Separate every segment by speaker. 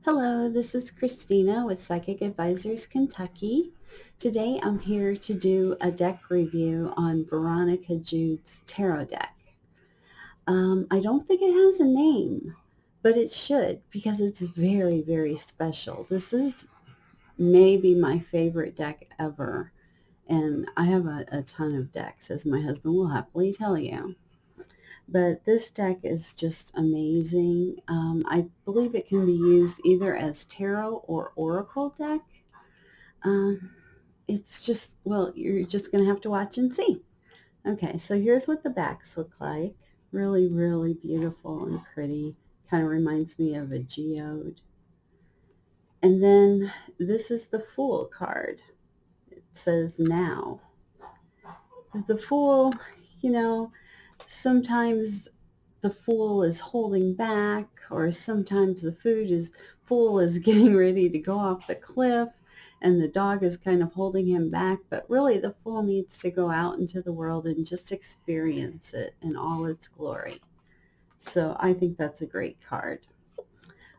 Speaker 1: Hello, this is Christina with Psychic Advisors Kentucky. Today I'm here to do a deck review on Veronica Jude's tarot deck. I don't think it has a name, but it should because it's very, very special. This is maybe my favorite deck ever, and I have a ton of decks, as my husband will happily tell you. But this deck is just amazing. I believe it can be used either as tarot or oracle deck. Um, it's just, well, you're just going to have to watch and see. Okay, so here's what the backs look like. Really, really beautiful and pretty. Kind of reminds me of a geode. And then this is the Fool card. It says now. The Fool, you know, sometimes the fool is holding back, or sometimes the fool is getting ready to go off the cliff and the dog is kind of holding him back, but really the fool needs to go out into the world and just experience it in all its glory. So I think that's a great card.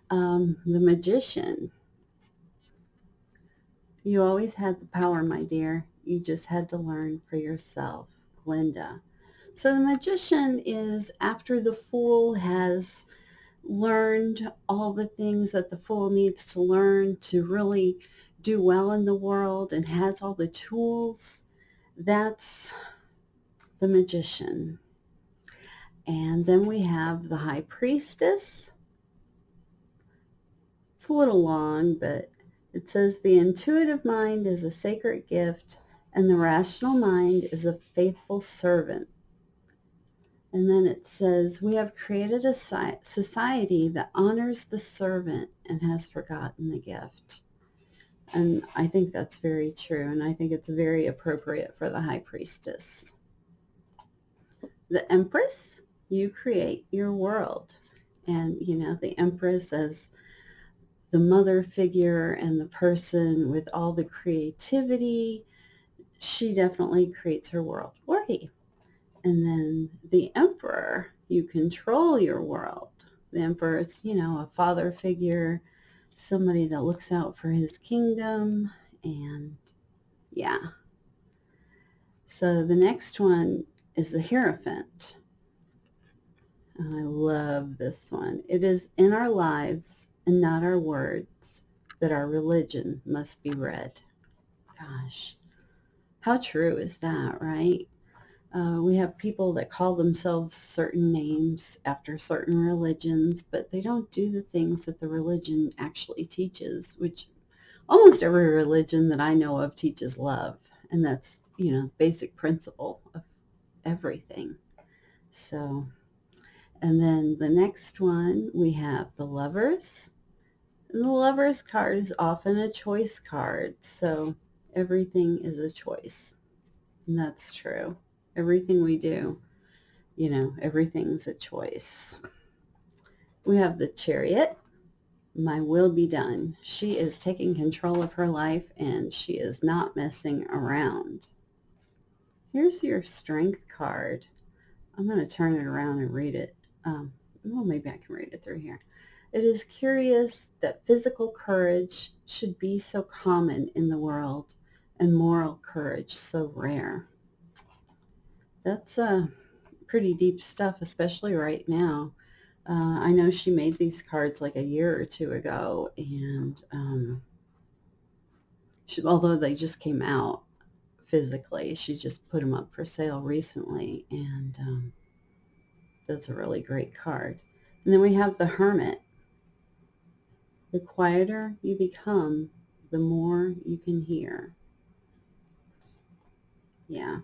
Speaker 1: The Magician. You always had the power, my dear. You just had to learn for yourself. Linda. So the Magician is after the Fool has learned all the things that the Fool needs to learn to really do well in the world and has all the tools. That's the Magician. And then we have the High Priestess. It's a little long, but it says the intuitive mind is a sacred gift and the rational mind is a faithful servant. And then it says, we have created a society that honors the servant and has forgotten the gift. And I think that's very true. And I think it's very appropriate for the High Priestess. The Empress, you create your world. And, the Empress as the mother figure and the person with all the creativity, she definitely creates her world. Or he. And then the Emperor, you control your world. The Emperor is, a father figure, somebody that looks out for his kingdom. And yeah. So the next one is the Hierophant. And I love this one. It is in our lives and not our words that our religion must be read. Gosh, how true is that, right? We have people that call themselves certain names after certain religions, but they don't do the things that the religion actually teaches, which almost every religion that I know of teaches love. And that's, the basic principle of everything. So, and then the next one, we have the Lovers. And the Lovers card is often a choice card. So everything is a choice. And that's true. Everything we do, everything's a choice. We have the Chariot. My will be done. She is taking control of her life and she is not messing around. Here's your Strength card. I'm going to turn it around and read it. Well, maybe I can read it through here. It is curious that physical courage should be so common in the world and moral courage so rare. That's pretty deep stuff, especially right now. I know she made these cards like a year or two ago, and although they just came out physically, she just put them up for sale recently, and that's a really great card. And then we have the Hermit. The quieter you become, the more you can hear. Yeah.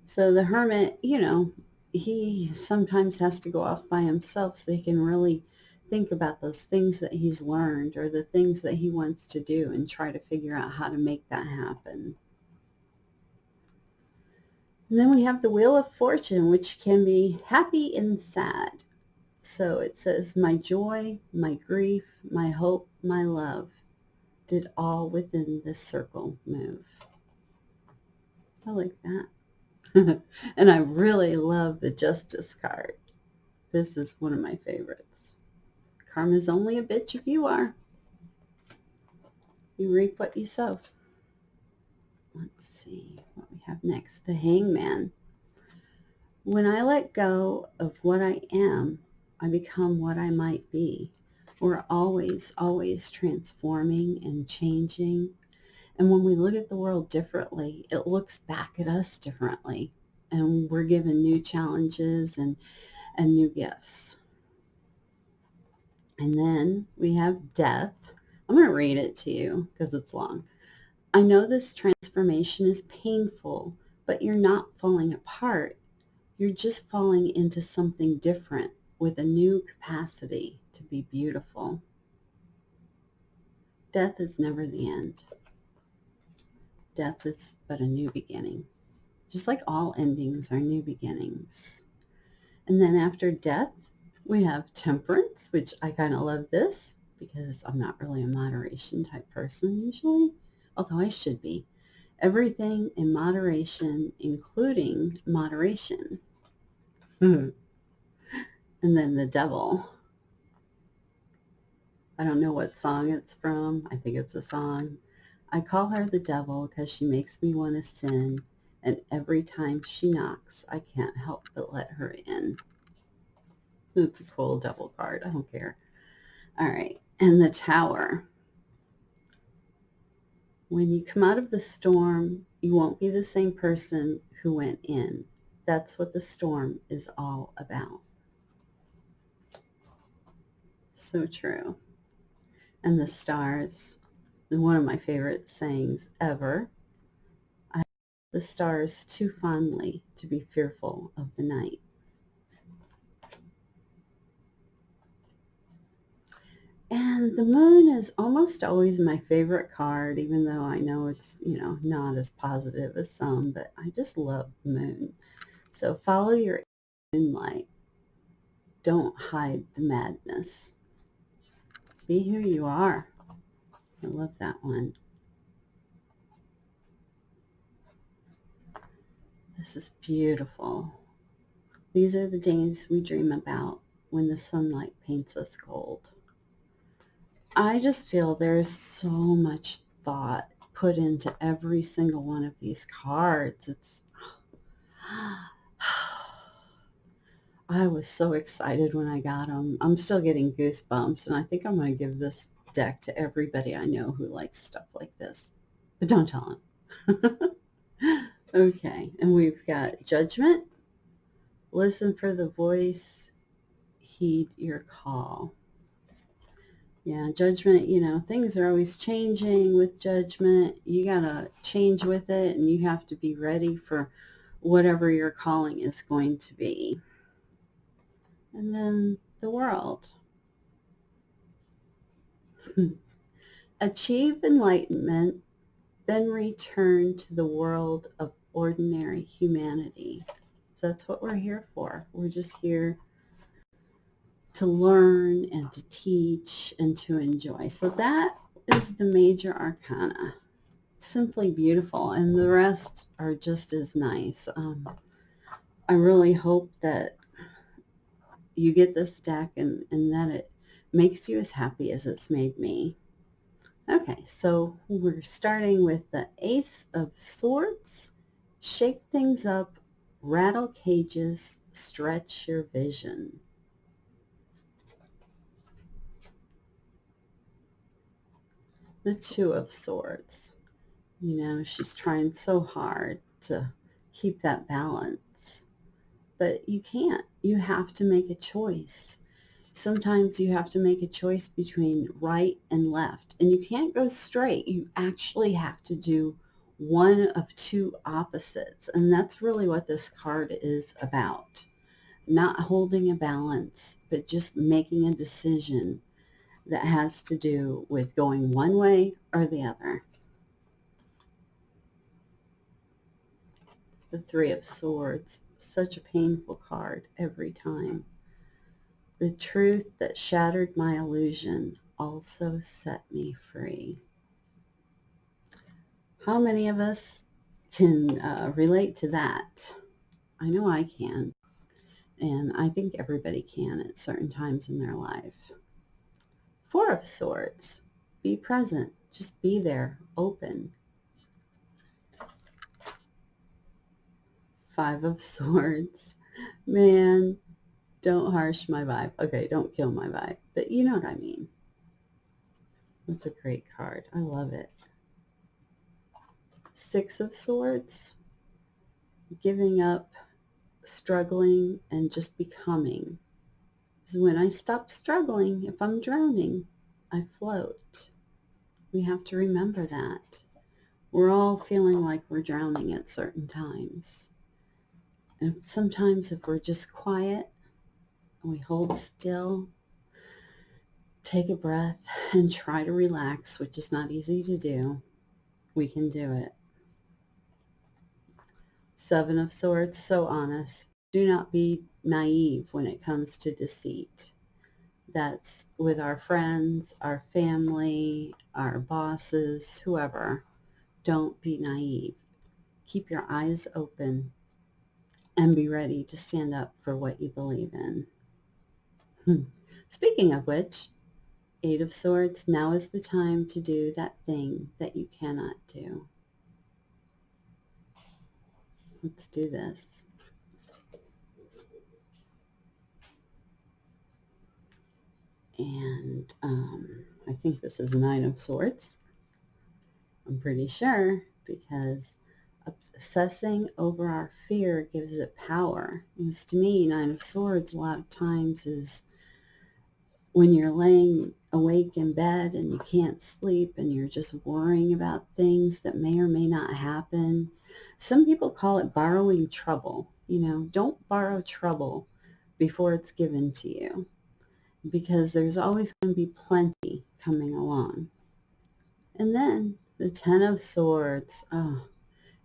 Speaker 1: So the Hermit, he sometimes has to go off by himself so he can really think about those things that he's learned or the things that he wants to do and try to figure out how to make that happen. And then we have the Wheel of Fortune, which can be happy and sad. So it says, my joy, my grief, my hope, my love did all within this circle move. I like that. And I really love the Justice card. This is one of my favorites. Karma's only a bitch if you are. You reap what you sow. Let's see what we have next. The Hangman. When I let go of what I am, I become what I might be. We're always, always transforming and changing. And when we look at the world differently, it looks back at us differently. And we're given new challenges and new gifts. And then we have death. I'm going to read it to you because it's long. I know this transformation is painful, but you're not falling apart. You're just falling into something different with a new capacity to be beautiful. Death is never the end. Death is but a new beginning. Just like all endings are new beginnings. And then after death, we have temperance, which I kind of love this because I'm not really a moderation type person usually, although I should be. Everything in moderation, including moderation. And then the devil. I don't know what song it's from. I think it's a song. I call her the devil because she makes me want to sin, and every time she knocks, I can't help but let her in. It's a cool devil card. I don't care. All right. And the Tower. When you come out of the storm, you won't be the same person who went in. That's what the storm is all about. So true. And the stars. One of my favorite sayings ever. I love the stars too fondly to be fearful of the night. And the moon is almost always my favorite card, even though I know it's, not as positive as some, but I just love the moon. So follow your moonlight. Don't hide the madness. Be who you are. I love that one. This is beautiful. These are the days we dream about when the sunlight paints us gold. I just feel there's so much thought put into every single one of these cards. I was so excited when I got them. I'm still getting goosebumps, and I think I'm going to give this deck to everybody I know who likes stuff like this. But don't tell them. Okay, and we've got Judgment. Listen for the voice. Heed your call. Yeah, Judgment, things are always changing with Judgment. You got to change with it, and you have to be ready for whatever your calling is going to be. And then the World. Achieve enlightenment, then return to the world of ordinary humanity. So that's what we're here for. We're just here to learn and to teach and to enjoy. So that is the major arcana. Simply beautiful, and the rest are just as nice. I really hope that you get this deck and that it makes you as happy as it's made me. Okay, so we're starting with the Ace of Swords. Shake things up, rattle cages, stretch your vision. The Two of Swords. She's trying so hard to keep that balance, but you can't. You have to make a choice. Sometimes you have to make a choice between right and left, and you can't go straight. You actually have to do one of two opposites, and that's really what this card is about. Not holding a balance, but just making a decision that has to do with going one way or the other. The Three of Swords, such a painful card every time. The truth that shattered my illusion also set me free. How many of us can relate to that? I know I can, and I think everybody can at certain times in their life. Four of Swords. Be present. Just be there. Open. Five of Swords. Man, don't harsh my vibe. Okay, don't kill my vibe. But you know what I mean. That's a great card. I love it. Six of Swords. Giving up, struggling, and just becoming. So when I stop struggling, if I'm drowning, I float. We have to remember that. We're all feeling like we're drowning at certain times. And sometimes if we're just quiet and we hold still, take a breath and try to relax, which is not easy to do, we can do it. Seven of Swords, so honest. Do not be naive when it comes to deceit. That's with our friends, our family, our bosses, whoever. Don't be naive. Keep your eyes open and be ready to stand up for what you believe in. Speaking of which, Eight of Swords, now is the time to do that thing that you cannot do. Let's do this. And I think this is Nine of Swords. I'm pretty sure, because obsessing over our fear gives it power. Because to me, Nine of Swords a lot of times is when you're laying awake in bed and you can't sleep and you're just worrying about things that may or may not happen. Some people call it borrowing trouble. You know, don't borrow trouble before it's given to you, because there's always going to be plenty coming along. And then the Ten of Swords. Oh,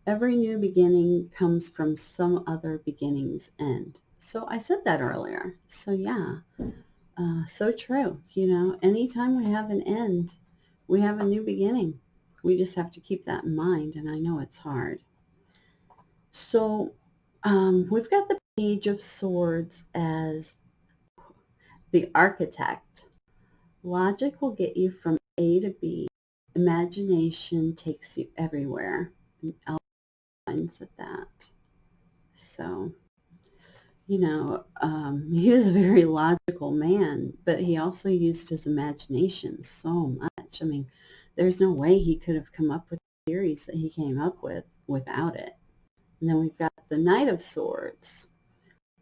Speaker 1: every new beginning comes from some other beginning's end. So I said that earlier. So yeah, so true. You know, anytime we have an end, we have a new beginning. We just have to keep that in mind. And I know it's hard. So we've got the Page of Swords as the architect. Logic will get you from A to B. Imagination takes you everywhere. And lines at that. So, you know, he was a very logical man, but he also used his imagination so much. I mean, there's no way he could have come up with the theories that he came up with without it. And then we've got the Knight of Swords,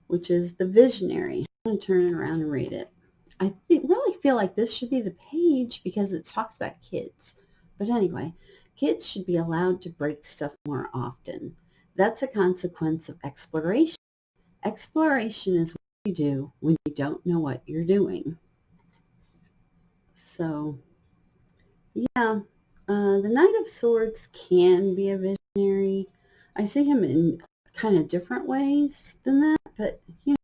Speaker 1: which is the visionary. I'm going to turn it around and read it. I really feel like this should be the page because it talks about kids. But anyway, kids should be allowed to break stuff more often. That's a consequence of exploration. Exploration is what you do when you don't know what you're doing. So, yeah, the Knight of Swords can be a visionary. I see him in kind of different ways than that, but, you know,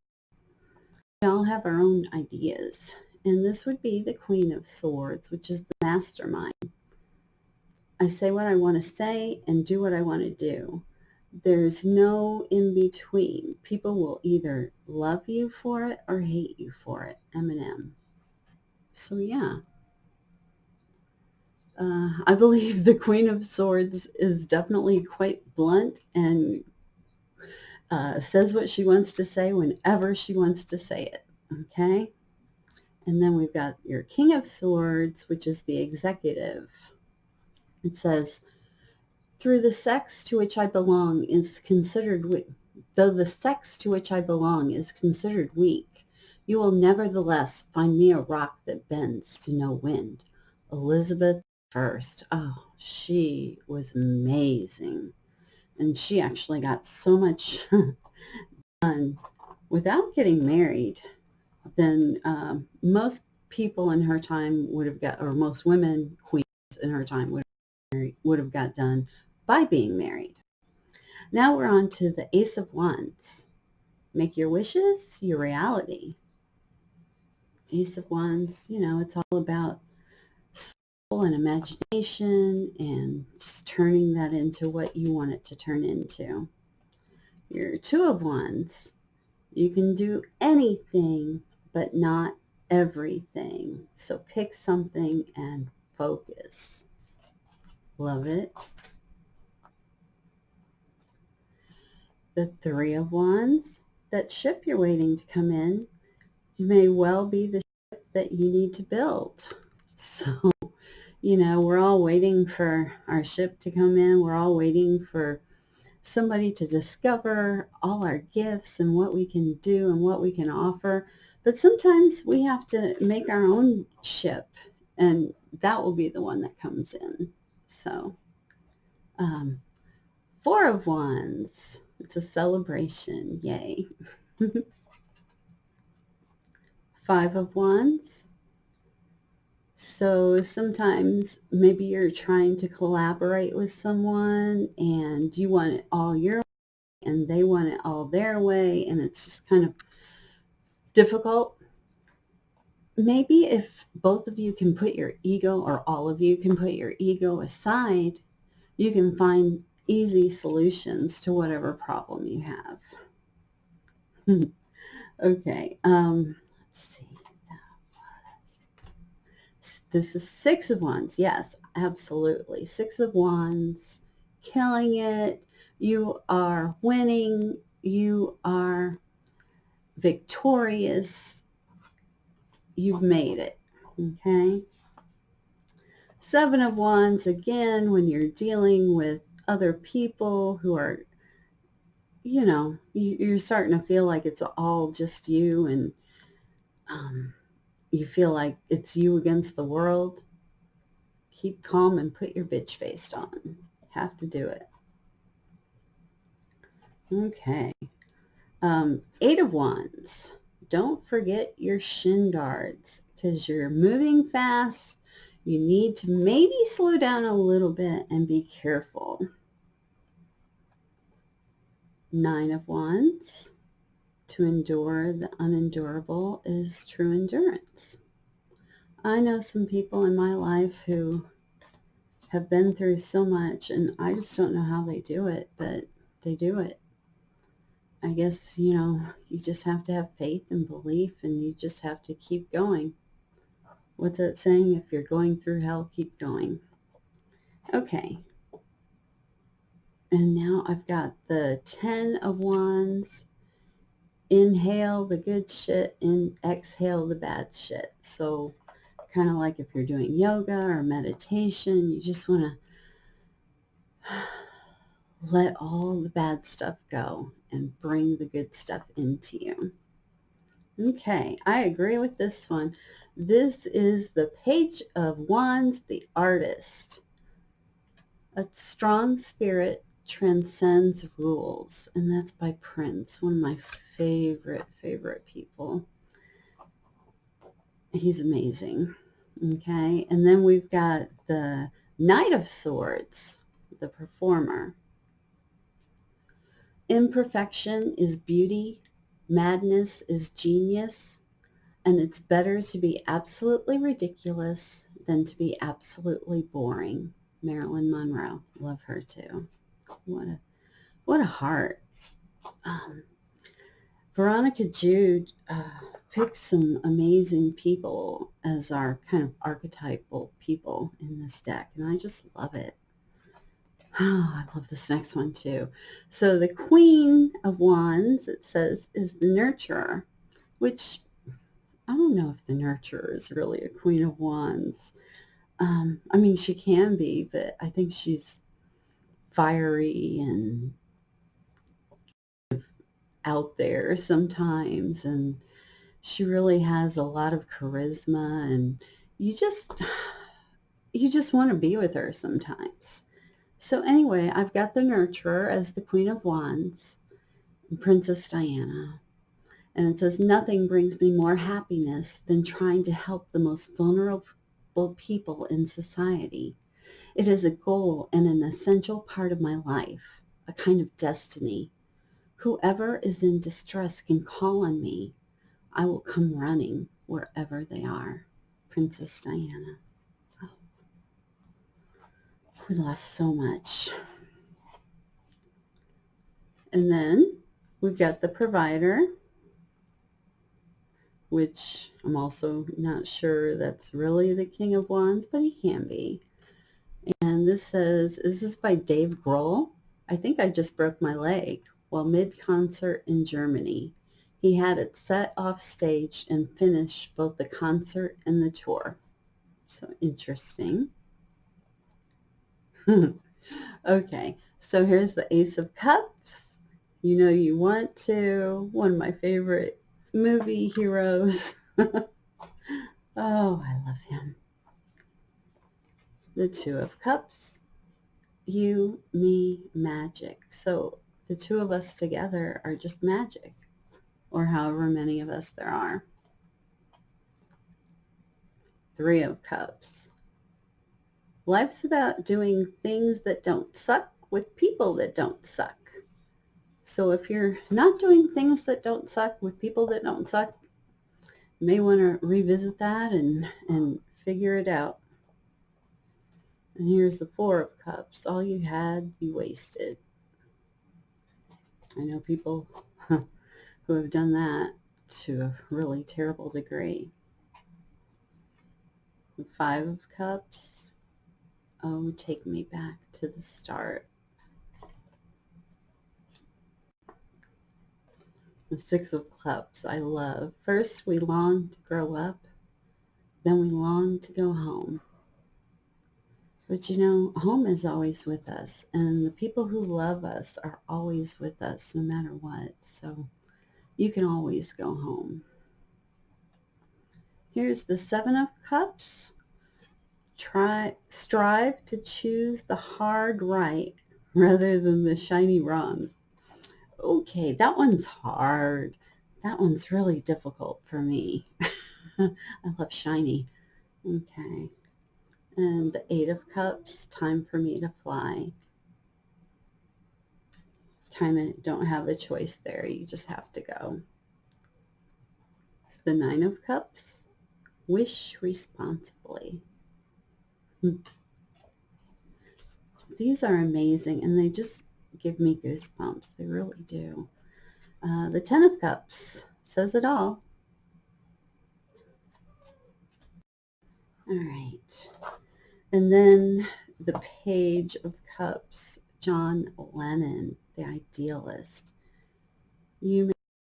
Speaker 1: we all have our own ideas. And this would be the Queen of Swords, which is the mastermind. I say what I want to say and do what I want to do. There's no in between. People will either love you for it or hate you for it. Eminem. So yeah. I believe the Queen of Swords is definitely quite blunt and says what she wants to say whenever she wants to say it. Okay? And then we've got your King of Swords, which is the executive. It says, through the sex to which I belong is considered weak. Though the sex to which I belong is considered weak, you will nevertheless find me a rock that bends to no wind. Elizabeth I. Oh, she was amazing. And she actually got so much done without getting married than most people in her time would have got, or most women queens in her time would have got done by being married. Now we're on to the Ace of Wands. Make your wishes your reality. Ace of Wands, you know, it's all about soul and imagination and just turning that into what you want it to turn into. Your Two of Wands, you can do anything but not everything. So pick something and focus. Love it. The Three of Wands. That ship you're waiting to come in may well be the ship that you need to build. So, we're all waiting for our ship to come in. We're all waiting for somebody to discover all our gifts and what we can do and what we can offer. But sometimes we have to make our own ship, and that will be the one that comes in. So, Four of Wands. It's a celebration. Yay. Five of Wands. So sometimes maybe you're trying to collaborate with someone and you want it all your way and they want it all their way, and it's just kind of difficult. Maybe if both of you can put your ego, or all of you can put your ego aside, you can find easy solutions to whatever problem you have. Okay, let's see. This is Six of Wands. Yes, absolutely. Six of Wands, killing it. You are winning. You are victorious. You've made it. Okay. Seven of Wands, again, when you're dealing with other people who are, you're starting to feel like it's all just you, and you feel like it's you against the world. Keep calm and put your bitch face on. You have to do it. Okay. Eight of Wands. Don't forget your shin guards because you're moving fast. You need to maybe slow down a little bit and be careful. Nine of Wands. To endure the unendurable is true endurance. I know some people in my life who have been through so much, and I just don't know how they do it, but they do it. I guess, you just have to have faith and belief, and you just have to keep going. What's that saying? If you're going through hell, keep going. Okay. And now I've got the 10 of Wands. Inhale the good shit and exhale the bad shit. So kind of like if you're doing yoga or meditation, you just want to let all the bad stuff go and bring the good stuff into you. Okay, I agree with this one. This is the Page of Wands, the artist. A strong spirit transcends rules, and that's by Prince, one of my favorite people. He's amazing. Okay, and then we've got the Knight of Swords, the performer. Imperfection is beauty, madness is genius, and it's better to be absolutely ridiculous than to be absolutely boring. Marilyn Monroe. Love her too. What a heart. Veronica Jude picked some amazing people as our kind of archetypal people in this deck, and I just love it. Oh, I love this next one too. So the Queen of Wands, it says, is the nurturer, which I don't know if the nurturer is really a Queen of Wands. I mean, she can be, but I think she's fiery and out there sometimes, and she really has a lot of charisma, and you just want to be with her sometimes. So anyway, I've got the nurturer as the Queen of Wands, Princess Diana. And it says, nothing brings me more happiness than trying to help the most vulnerable people in society. It is a goal and an essential part of my life, a kind of destiny. Whoever is in distress can call on me. I will come running wherever they are. Princess Diana. Oh, we lost so much. And then we've got the provider, which I'm also not sure that's really the King of Wands, but he can be. And this says, is this by Dave Grohl? I think I just broke my leg while mid-concert in Germany. He had it set off stage and finished both the concert and the tour. So interesting. Okay, so here's the Ace of Cups. You know you want to. One of my favorite movie heroes. Oh, I love him. The Two of Cups. You, me, magic. So the two of us together are just magic, or however many of us there are. Three of Cups. Life's about doing things that don't suck with people that don't suck. So if you're not doing things that don't suck with people that don't suck, you may want to revisit that and figure it out. And here's the Four of Cups. All you had, you wasted. I know people who have done that to a really terrible degree. The Five of Cups. Oh, take me back to the start. The Six of Cups, I love. First, we long to grow up. Then we long to go home. But you know, home is always with us. And the people who love us are always with us no matter what. So you can always go home. Here's the Seven of Cups. Strive to choose the hard right rather than the shiny wrong. Okay, that one's hard. That one's really difficult for me. I love shiny. Okay. And the Eight of Cups, time for me to fly. Kind of don't have a choice there. You just have to go. The Nine of Cups, wish responsibly. These are amazing, and they just give me goosebumps. They really do. The Ten of Cups says it all. All right. And then the Page of Cups, John Lennon, the idealist. You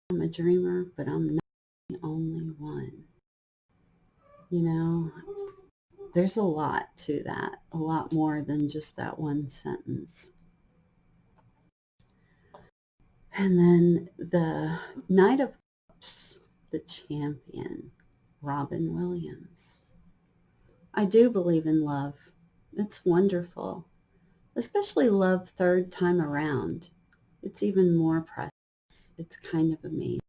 Speaker 1: may be a dreamer, but I'm not the only one. You know, there's a lot to that, a lot more than just that one sentence. And then the Knight of Cups, the champion, Robin Williams. I do believe in love. It's wonderful, especially love third time around. It's even more precious. It's kind of amazing.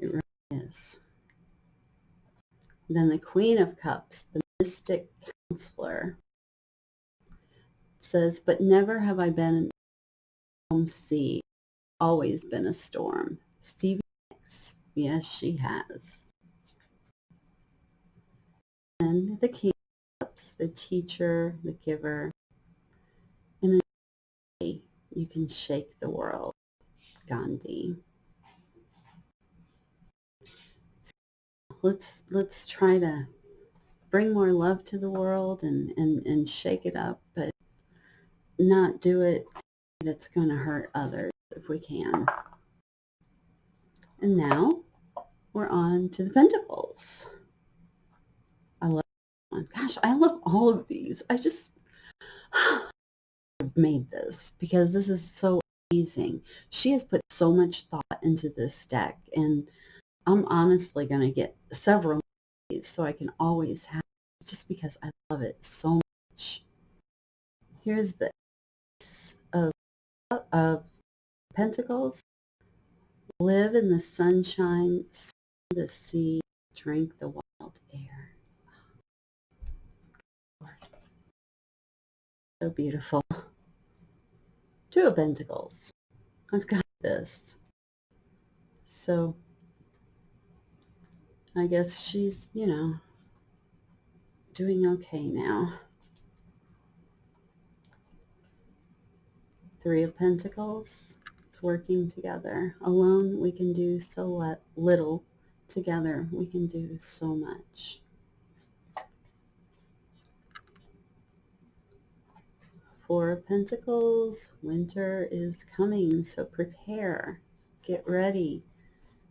Speaker 1: It really is. Then the Queen of Cups, the mystic counselor, says, but never have I been in a calm sea, always been a storm. Stevie Nicks, yes, she has. And the King of Cups, the teacher, the giver. In a day, you can shake the world. Gandhi. Let's try to bring more love to the world and shake it up, but not do it that's going to hurt others if we can. And now we're on to the Pentacles. I love this one. Gosh, I love all of these. I just made this because this is so amazing. She has put so much thought into this deck, and I'm honestly going to get several of these so I can always have it just because I love it so much. Here's the Ace of Pentacles. Live in the sunshine, swim the sea, drink the wild air. So beautiful. Two of Pentacles. I've got this. So I guess she's, you know, doing okay now. Three of Pentacles. It's working together. Alone we can do so little. together we can do so much. Four of Pentacles, winter is coming, so prepare, get ready.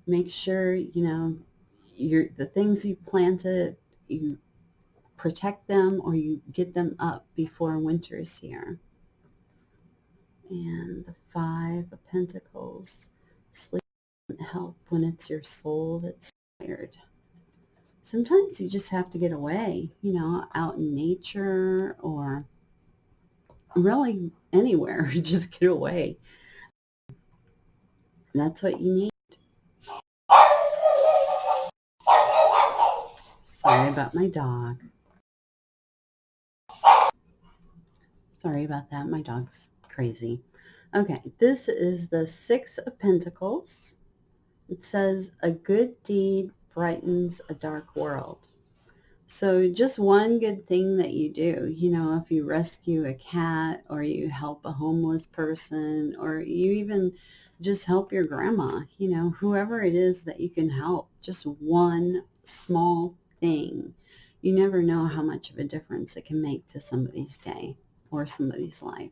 Speaker 1: Make sure, the things you planted, you protect them or you get them up before winter is here. And the Five of Pentacles, sleep doesn't help when it's your soul that's tired. Sometimes you just have to get away, out in nature or really anywhere. Just get away. That's what you need. Sorry about my dog. Sorry about that. My dog's crazy. Okay, this is the Six of Pentacles. It says, a good deed brightens a dark world. So just one good thing that you do, if you rescue a cat or you help a homeless person or you even just help your grandma, whoever it is that you can help, just one small thing. You never know how much of a difference it can make to somebody's day or somebody's life.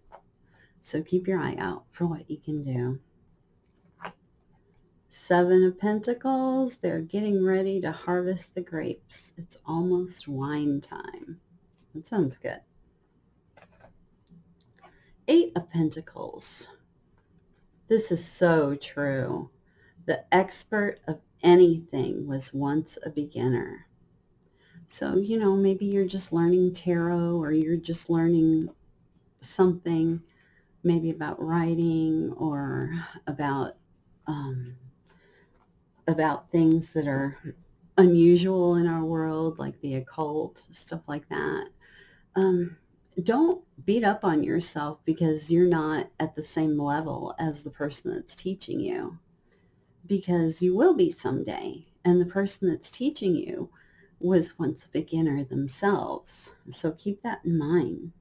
Speaker 1: So keep your eye out for what you can do. Seven of Pentacles, they're getting ready to harvest the grapes. It's almost wine time. That sounds good. Eight of Pentacles. This is so true. The expert of anything was once a beginner. So, maybe you're just learning tarot or you're just learning something, maybe about writing or about things that are unusual in our world, like the occult, stuff like that. Don't beat up on yourself because you're not at the same level as the person that's teaching you, because you will be someday. And the person that's teaching you was once a beginner themselves. So keep that in mind.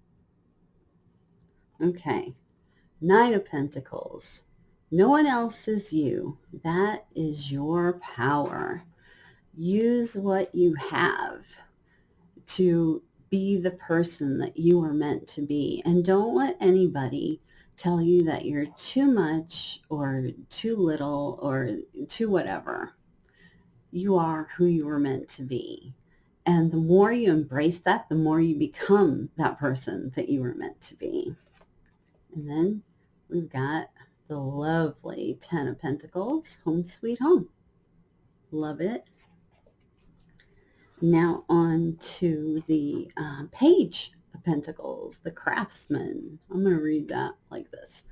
Speaker 1: Okay. Nine of Pentacles. No one else is you. That is your power. Use what you have to be the person that you were meant to be. And don't let anybody tell you that you're too much or too little or too whatever. You are who you were meant to be. And the more you embrace that, the more you become that person that you were meant to be. And then we've got the lovely Ten of Pentacles, home sweet home. Love it. Now on to the Page of Pentacles, the craftsman. I'm going to read that like this.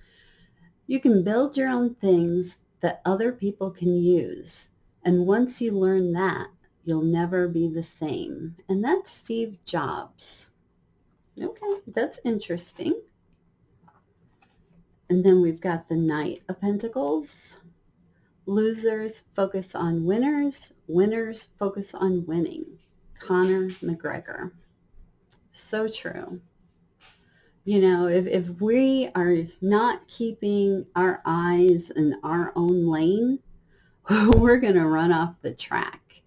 Speaker 1: You can build your own things that other people can use. And once you learn that, you'll never be the same. And that's Steve Jobs. Okay, that's interesting. And then we've got the Knight of Pentacles. Losers focus on winners. Winners focus on winning. Conor McGregor. So true. If we are not keeping our eyes in our own lane, we're going to run off the track.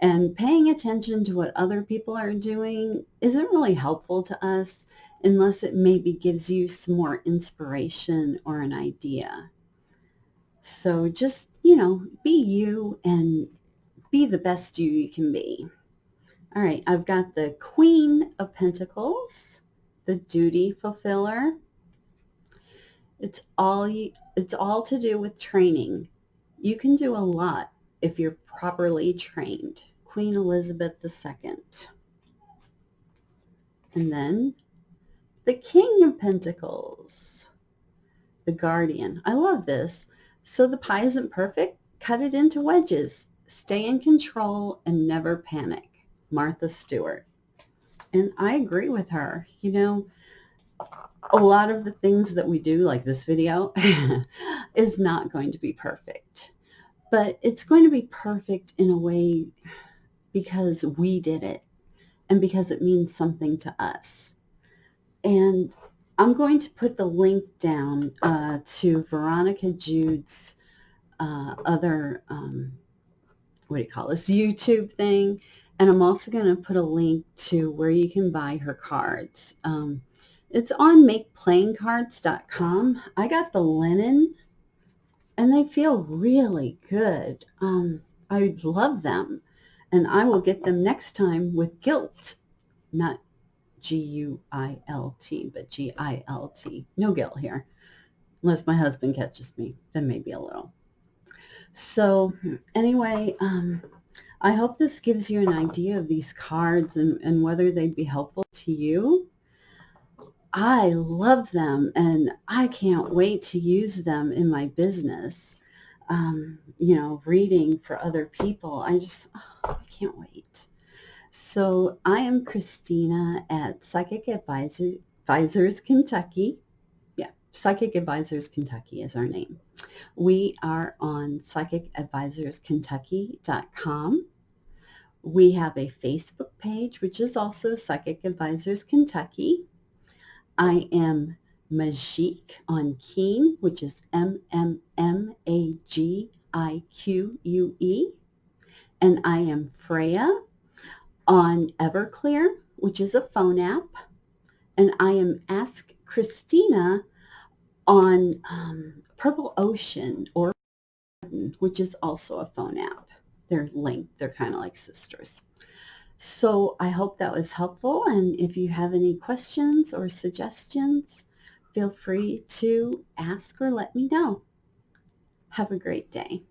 Speaker 1: And paying attention to what other people are doing isn't really helpful to us unless it maybe gives you some more inspiration or an idea. So just, be you and be the best you can be. All right, I've got the Queen of Pentacles, the duty fulfiller. It's all to do with training. You can do a lot if you're properly trained. Queen Elizabeth II. And then the King of Pentacles, the Guardian. I love this. So the pie isn't perfect. Cut it into wedges. Stay in control and never panic. Martha Stewart. And I agree with her. A lot of the things that we do, like this video, is not going to be perfect. But it's going to be perfect in a way because we did it and because it means something to us. And I'm going to put the link down to Veronica Jude's other what do you call this, YouTube thing. And I'm also going to put a link to where you can buy her cards. It's on makeplayingcards.com. I got the linen, and they feel really good. I love them, and I will get them next time with gilt, not G-U-I-L-T, but G-I-L-T. No guilt here, unless my husband catches me, then maybe a little. So anyway, I hope this gives you an idea of these cards and whether they'd be helpful to you. I love them, and I can't wait to use them in my business. Reading for other people. I can't wait. So I am Christina at Psychic Advisors Kentucky. Yeah, Psychic Advisors Kentucky is our name. We are on psychicadvisorskentucky.com. We have a Facebook page, which is also Psychic Advisors Kentucky. I am Magique on Keen, which is MMMAGIQUE. And I am Freya on Everclear, which is a phone app. And I am Ask Christina on Purple Ocean, or which is also a phone app. They're linked. They're kind of like sisters. So I hope that was helpful. And if you have any questions or suggestions, feel free to ask or let me know. Have a great day.